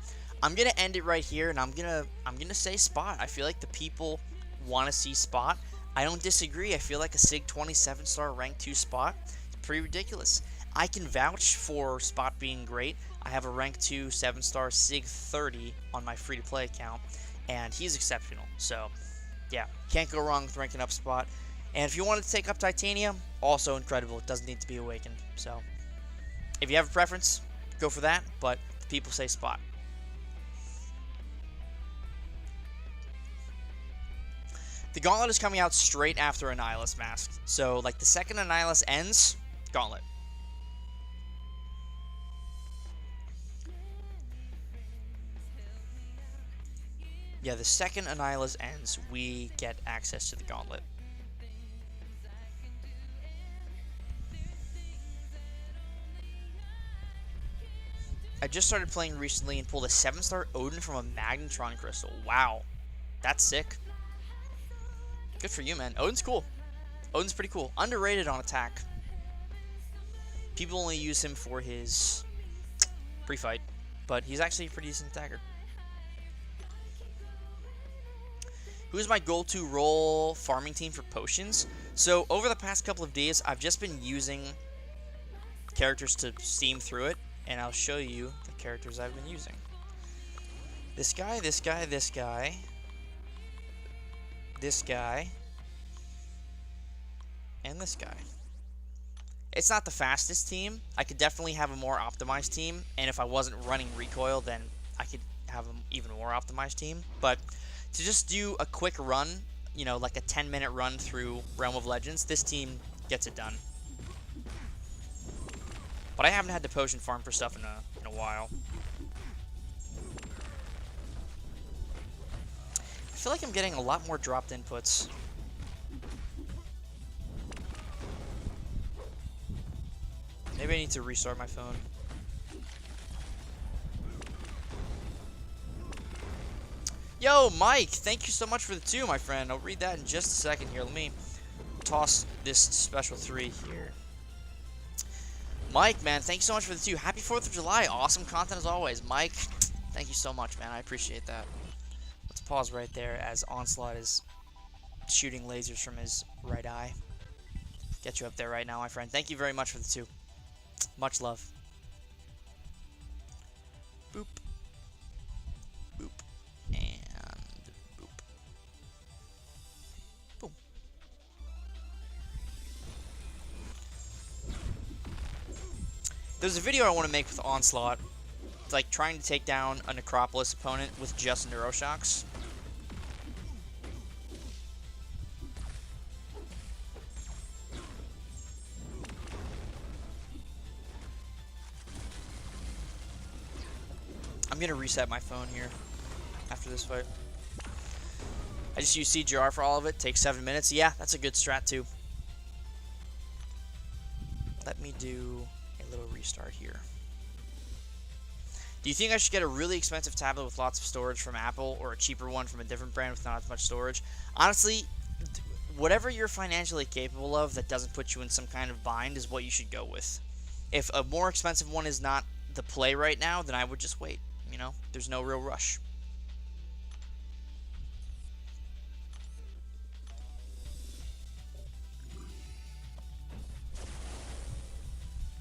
I'm going to end it right here, and I'm gonna say Spot. I feel like the people want to see Spot. I don't disagree. I feel like a Sig 27-star rank 2 Spot is pretty ridiculous. I can vouch for Spot being great. I have a rank 2 7-star Sig 30 on my free-to-play account, and he's exceptional. So, yeah, can't go wrong with ranking up Spot. And if you want to take up Titania, also incredible. It doesn't need to be awakened. So, if you have a preference, go for that, but the people say Spot. The Gauntlet is coming out straight after Annihilus Mask. So, like, the second Annihilus ends, Gauntlet. Yeah, the second Annihilus ends, we get access to the Gauntlet. I just started playing recently and pulled a 7-star Odin from a Magnetron Crystal. Wow. That's sick. Good for you, man. Odin's cool. Odin's pretty cool. Underrated on attack. People only use him for his pre-fight, but he's actually a pretty decent attacker. Who's my go-to role farming team for potions? So over the past couple of days, I've just been using characters to steam through it, and I'll show you the characters I've been using. This guy, this guy, this guy, this guy, and this guy. It's not the fastest team. I could definitely have a more optimized team, and if I wasn't running recoil, then I could have an even more optimized team. But to just do a quick run, you know, like a 10-minute run through Realm of Legends, this team gets it done. But I haven't had to potion farm for stuff in a while. I feel like I'm getting a lot more dropped inputs. Maybe I need to restart my phone. Yo, Mike, thank you so much for the 2, my friend. I'll read that in just a second here. Let me toss this special 3 here. Mike, man, thank you so much for the 2. Happy 4th of July. Awesome content as always. Mike, thank you so much, man. I appreciate that. Let's pause right there as Onslaught is shooting lasers from his right eye. Get you up there right now, my friend. Thank you very much for the 2. Much love. Boop. Boop. And boop. Boom. There's a video I want to make with Onslaught. It's like trying to take down a Necropolis opponent with just Neuroshocks. I'm going to reset my phone here after this fight. I just use CGR for all of it. Takes 7 minutes. Yeah, that's a good strat too. Let me do a little restart here. Do you think I should get a really expensive tablet with lots of storage from Apple or a cheaper one from a different brand with not as much storage? Honestly, whatever you're financially capable of that doesn't put you in some kind of bind is what you should go with. If a more expensive one is not the play right now, then I would just wait. You know, there's no real rush.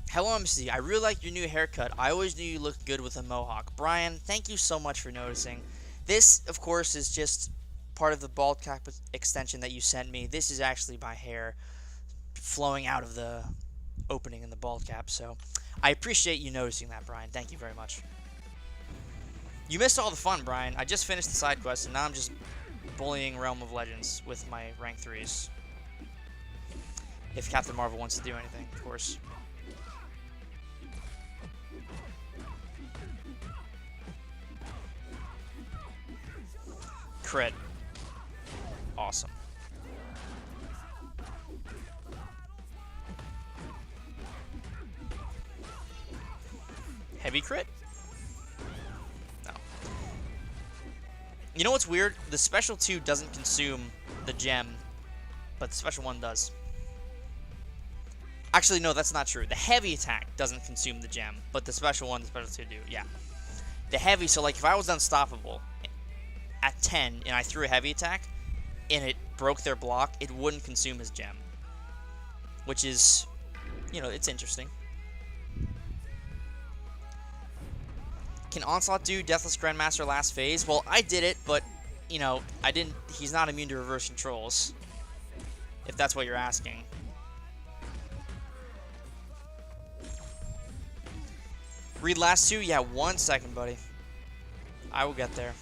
Hello, MC. I really like your new haircut. I always knew you looked good with a mohawk. Brian, thank you so much for noticing. This, of course, is just part of the bald cap extension that you sent me. This is actually my hair flowing out of the opening in the bald cap. So I appreciate you noticing that, Brian. Thank you very much. You missed all the fun, Brian. I just finished the side quest, and now I'm just bullying Realm of Legends with my rank 3s. If Captain Marvel wants to do anything, of course. Crit. Awesome. Heavy crit? No. You know what's weird? The special 2 doesn't consume the gem, but the special 1 does. Actually, no, that's not true. The heavy attack doesn't consume the gem, but the special 1, the special 2 do. Yeah. The heavy, so like if I was unstoppable at 10 and I threw a heavy attack and it broke their block, it wouldn't consume his gem. Which is, you know, it's interesting. Can Onslaught do Deathless Grandmaster last phase? Well, I did it, but, you know, I didn't. He's not immune to reverse controls, if that's what you're asking. Read last 2? Yeah, 1 second, buddy. I will get there.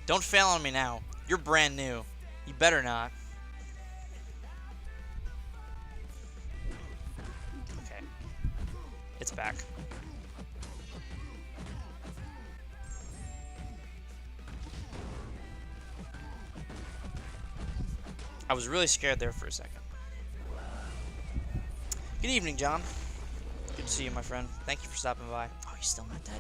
Don't fail on me now. You're brand new. You better not. Okay. It's back. I was really scared there for a second. Good evening, John. Good to see you, my friend. Thank you for stopping by. Oh, he's still not dead.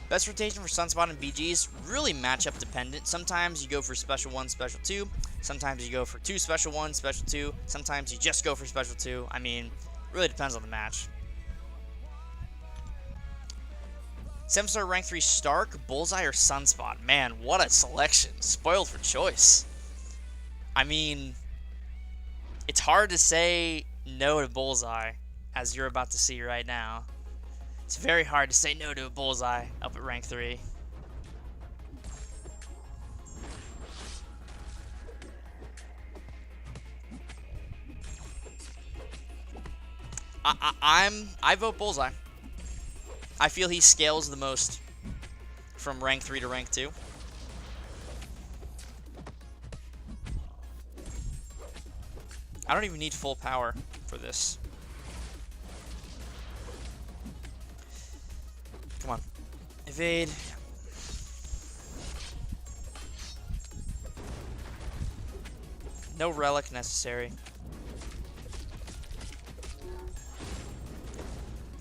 Best rotation for Sunspot and BGs, really matchup dependent. Sometimes you go for special 1, special 2. Sometimes you go for 2 special 1, special 2. Sometimes you just go for special 2. I mean, really depends on the match. 7-star rank 3 Stark, Bullseye, or Sunspot. Man, what a selection. Spoiled for choice. I mean, it's hard to say no to Bullseye, as you're about to see right now. It's very hard to say no to a Bullseye up at rank 3. I vote Bullseye. I feel he scales the most from rank 3 to rank 2. I don't even need full power for this. Come on. Evade. No relic necessary.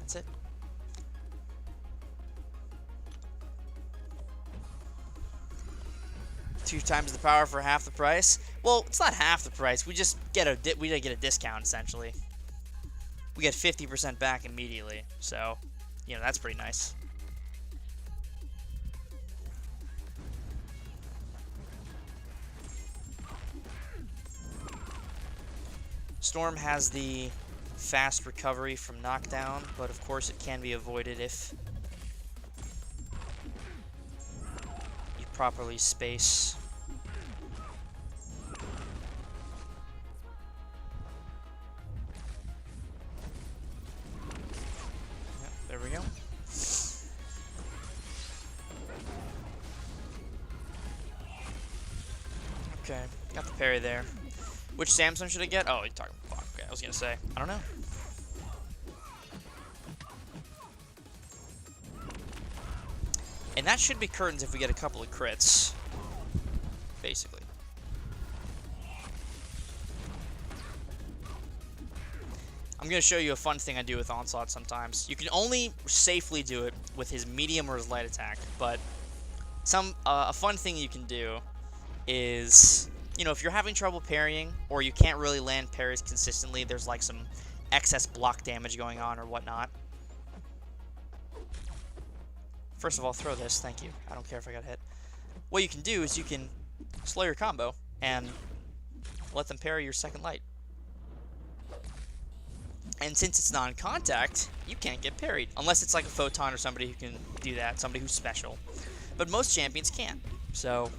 That's it. Two times the power for half the price. Well, it's not half the price. We just get a discount essentially. We get 50% back immediately. So, you know, that's pretty nice. Storm has the fast recovery from knockdown, but of course it can be avoided if you properly space. Yep, there we go. Okay, got the parry there. Which Samsung should I get? Oh, you're talking about. Okay, I was gonna say. I don't know. And that should be curtains if we get a couple of crits. Basically. I'm gonna show you a fun thing I do with Onslaught sometimes. You can only safely do it with his medium or his light attack, but a fun thing you can do is, you know, if you're having trouble parrying, or you can't really land parries consistently, there's like some excess block damage going on or whatnot. First of all, throw this, thank you. I don't care if I got hit. What you can do is you can slow your combo and let them parry your second light. And since it's non-contact, you can't get parried. Unless it's like a Photon or somebody who can do that, somebody who's special. But most champions can't, so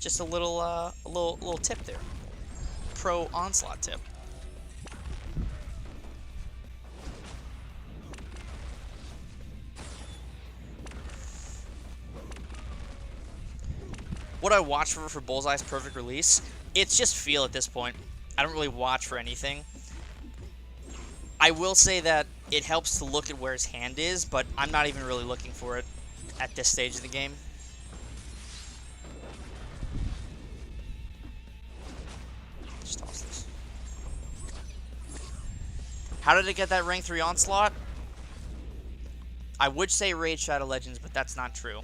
just a little tip there. Pro Onslaught tip. What I watch for Bullseye's perfect release, it's just feel at this point. I don't really watch for anything. I will say that it helps to look at where his hand is, but I'm not even really looking for it at this stage of the game. Just toss this. How did it get that rank 3 Onslaught? I would say Raid Shadow Legends, but that's not true.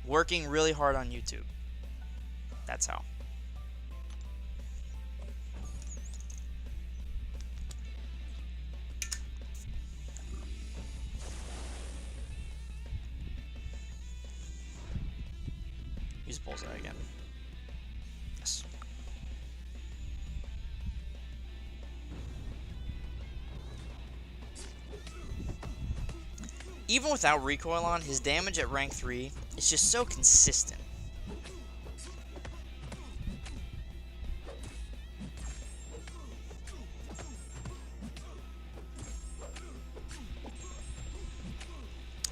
Working really hard on YouTube. That's how. Use Bullseye again. Yes. Even without recoil on, his damage at rank 3 is just so consistent.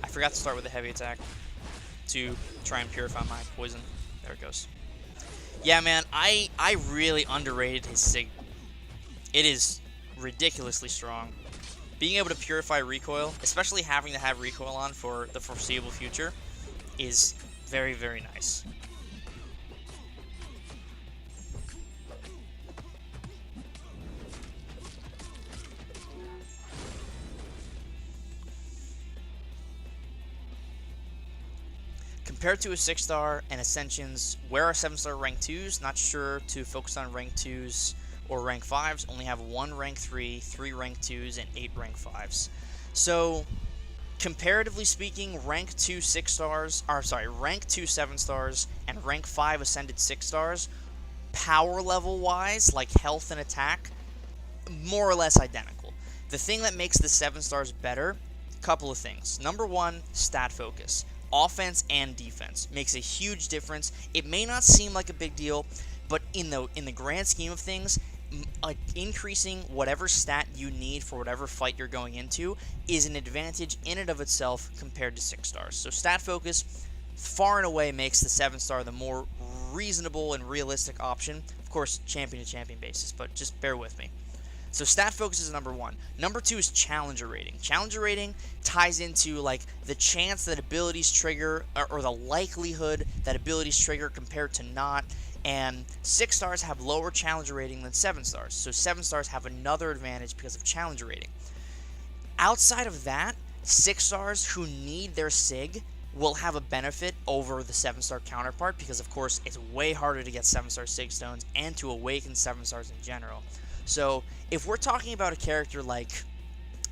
I forgot to start with a heavy attack to try and purify my poison. There it goes. Yeah, man, I really underrated his Sig. It is ridiculously strong. Being able to purify recoil, especially having to have recoil on for the foreseeable future, is very, very nice. Compared to a 6-star and Ascensions, where are 7-star rank 2s? Not sure to focus on rank 2s or rank 5s. Only have 1 rank 3, 3 rank 2s, and 8 rank 5s. So, comparatively speaking, rank 2 6-stars, or sorry, rank 2 7-stars and rank 5 Ascended 6-stars, power level wise, like health and attack, more or less identical. The thing that makes the 7-stars better, couple of things. Number one, stat focus. Offense and defense makes a huge difference. It may not seem like a big deal, but in the grand scheme of things, increasing whatever stat you need for whatever fight you're going into is an advantage in and of itself compared to 6-stars. So stat focus far and away makes the 7-star the more reasonable and realistic option. Of course, champion to champion basis, but just bear with me. So stat focus is number one. Number two is challenger rating. Challenger rating ties into like the chance that abilities trigger or the likelihood that abilities trigger compared to not. And 6-stars have lower challenger rating than 7-stars. So 7-stars have another advantage because of challenger rating. Outside of that, 6-stars who need their SIG will have a benefit over the 7-star counterpart because, of course, it's way harder to get 7-star SIG stones and to awaken 7-stars in general. So if we're talking about a character like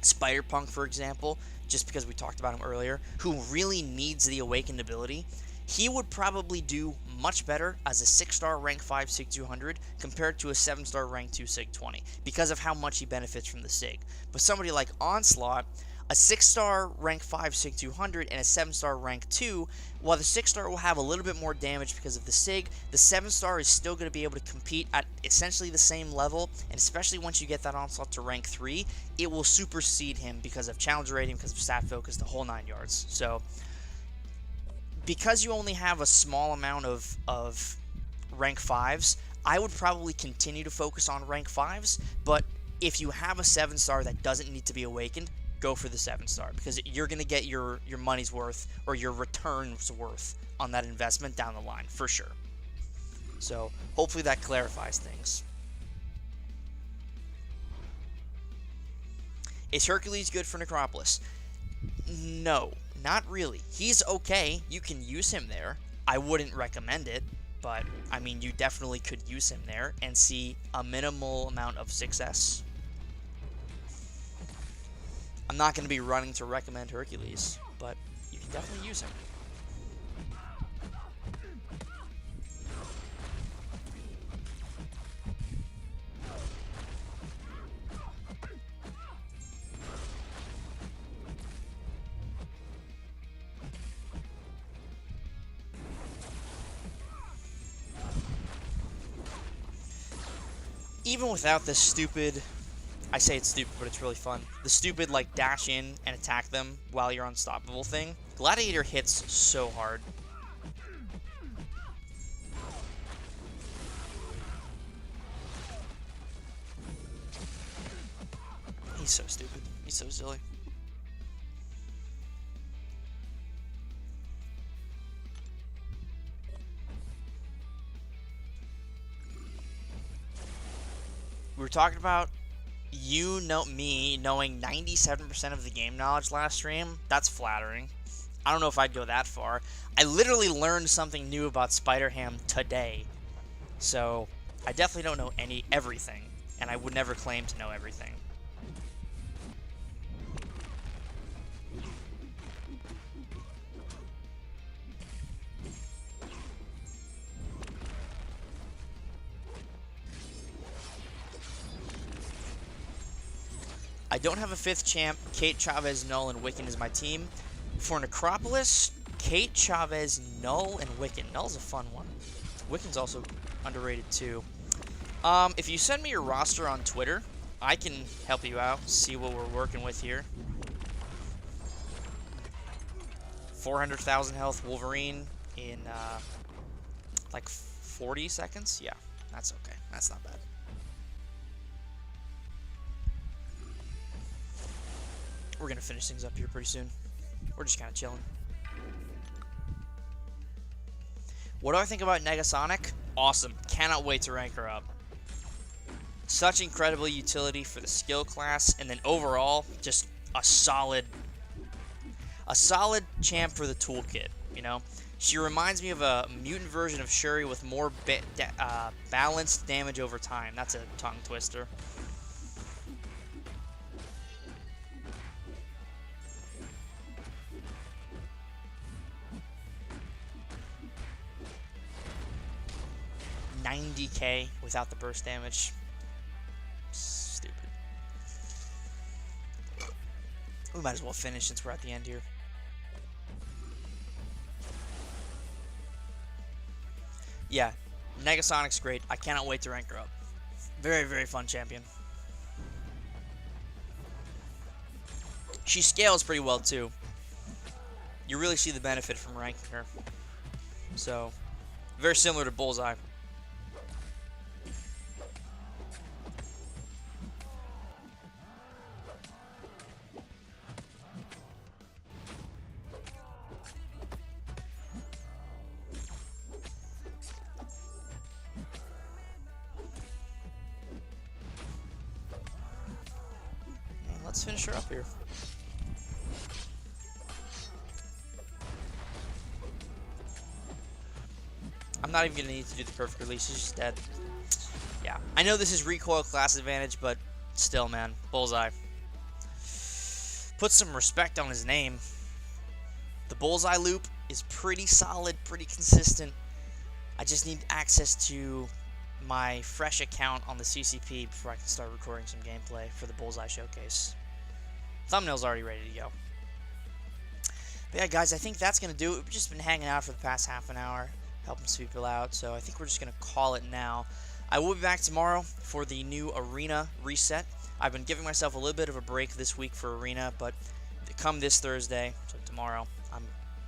Spider-Punk, for example, just because we talked about him earlier, who really needs the awakened ability, he would probably do much better as a 6-star rank 5 SIG 200 compared to a 7-star rank 2 SIG 20 because of how much he benefits from the SIG. But somebody like Onslaught, a 6-star rank 5 SIG 200 and a 7-star rank 2, while the 6-star will have a little bit more damage because of the SIG, the 7-star is still going to be able to compete at essentially the same level, and especially once you get that Onslaught to rank 3, it will supersede him because of challenge rating, because of stat focus, the whole 9 yards. So, because you only have a small amount of rank 5s, I would probably continue to focus on rank 5s, but if you have a 7-star that doesn't need to be awakened, go for the 7-star because you're going to get your money's worth or your return's worth on that investment down the line for sure. So hopefully that clarifies things. Is Hercules good for Necropolis? No, not really. He's okay. You can use him there. I wouldn't recommend it, but I mean, you definitely could use him there and see a minimal amount of success. I'm not going to be running to recommend Hercules, but you can definitely use him. Even without this stupid, I say it's stupid, but it's really fun, the stupid, like, dash in and attack them while you're unstoppable thing, Gladiator hits so hard. He's so stupid. He's so silly. We were talking about me knowing 97% of the game knowledge last stream. That's flattering. I don't know if I'd go that far. I literally learned something new about Spider-Ham today. So, I definitely don't know everything, and I would never claim to know everything. I don't have a 5th champ. Kate, Chavez, Null, and Wiccan is my team. For Necropolis, Kate, Chavez, Null, and Wiccan. Null's a fun one. Wiccan's also underrated too. If you send me your roster on Twitter, I can help you out, see what we're working with here. 400,000 health Wolverine in like 40 seconds? Yeah, that's okay. That's not bad. We're going to finish things up here pretty soon. We're just kind of chilling. What do I think about Negasonic? Awesome. Cannot wait to rank her up. Such incredible utility for the skill class, and then overall, just a solid champ for the toolkit, you know? She reminds me of a mutant version of Shuri with more balanced damage over time. That's a tongue twister. $90K without the burst damage. Stupid. We might as well finish since we're at the end here. Yeah, Negasonic's great. I cannot wait to rank her up. Very, very fun champion. She scales pretty well too. You really see the benefit from ranking her. So, very similar to Bullseye. Let's finish her up here. I'm not even going to need to do the perfect release. She's just dead. Yeah. I know this is recoil class advantage, but still, man. Bullseye. Put some respect on his name. The Bullseye loop is pretty solid, pretty consistent. I just need access to my fresh account on the CCP before I can start recording some gameplay for the Bullseye showcase. Thumbnail's already ready to go. But yeah, guys, I think that's going to do it. We've just been hanging out for the past half an hour, helping some people out, so I think we're just going to call it now. I will be back tomorrow for the new Arena reset. I've been giving myself a little bit of a break this week for Arena, but come this Thursday, so tomorrow, I'm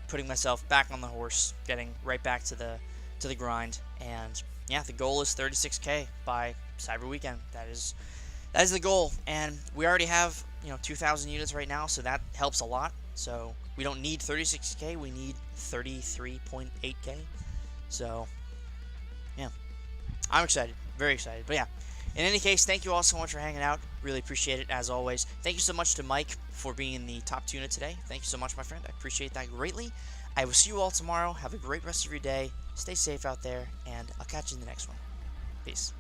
putting myself back on the horse, getting right back to the grind, and yeah, the goal is 36K by Cyber Weekend. That is the goal, and we already have 2,000 units right now, so that helps a lot. So we don't need 36K, we need 33.8K. So yeah, I'm excited, very excited. But yeah, in any case, thank you all so much for hanging out. Really appreciate it as always. Thank you so much to Mike for being in the top tuna today. Thank you so much, my friend. I appreciate that greatly. I will see you all tomorrow. Have a great rest of your day. Stay safe out there, and I'll catch you in the next one. Peace.